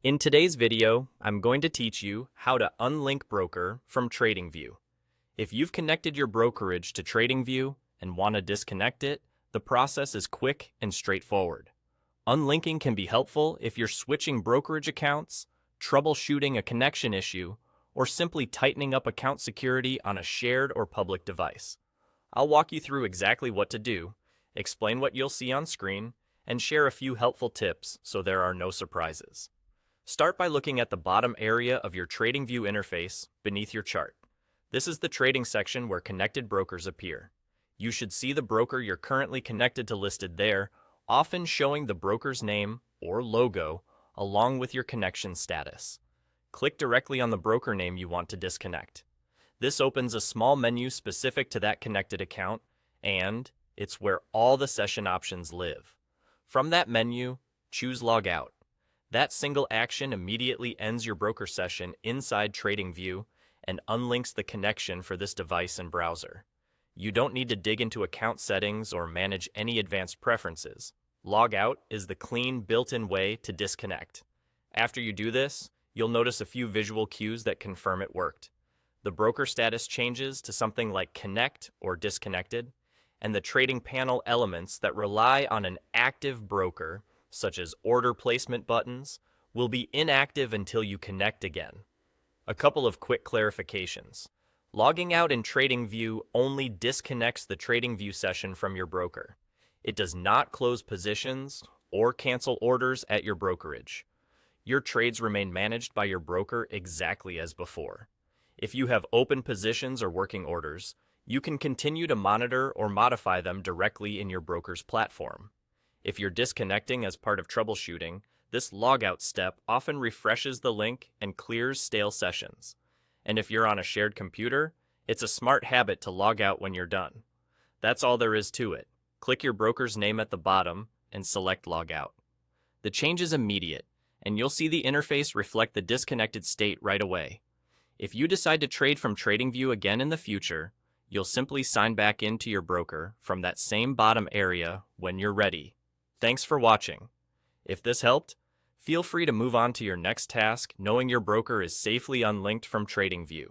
In today's video, I'm going to teach you how to unlink broker from TradingView. If you've connected your brokerage to TradingView and want to disconnect it, the process is quick and straightforward. Unlinking can be helpful if you're switching brokerage accounts, troubleshooting a connection issue, or simply tightening up account security on a shared or public device. I'll walk you through exactly what to do, explain what you'll see on screen, and share a few helpful tips so there are no surprises. Start by looking at the bottom area of your TradingView interface beneath your chart. This is the trading section where connected brokers appear. You should see the broker you're currently connected to listed there, often showing the broker's name or logo along with your connection status. Click directly on the broker name you want to disconnect. This opens a small menu specific to that connected account, and it's where all the session options live. From that menu, choose Logout. That single action immediately ends your broker session inside TradingView and unlinks the connection for this device and browser. You don't need to dig into account settings or manage any advanced preferences. Logout is the clean, built-in way to disconnect. After you do this, you'll notice a few visual cues that confirm it worked. The broker status changes to something like Connect or Disconnected, and the trading panel elements that rely on an active broker, such as order placement buttons, will be inactive until you connect again. A couple of quick clarifications. Logging out in TradingView only disconnects the TradingView session from your broker. It does not close positions or cancel orders at your brokerage. Your trades remain managed by your broker exactly as before. If you have open positions or working orders, you can continue to monitor or modify them directly in your broker's platform. If you're disconnecting as part of troubleshooting, this logout step often refreshes the link and clears stale sessions. And if you're on a shared computer, it's a smart habit to log out when you're done. That's all there is to it. Click your broker's name at the bottom and select Logout. The change is immediate, and you'll see the interface reflect the disconnected state right away. If you decide to trade from TradingView again in the future, you'll simply sign back into your broker from that same bottom area when you're ready. Thanks for watching. If this helped, feel free to move on to your next task knowing your broker is safely unlinked from TradingView.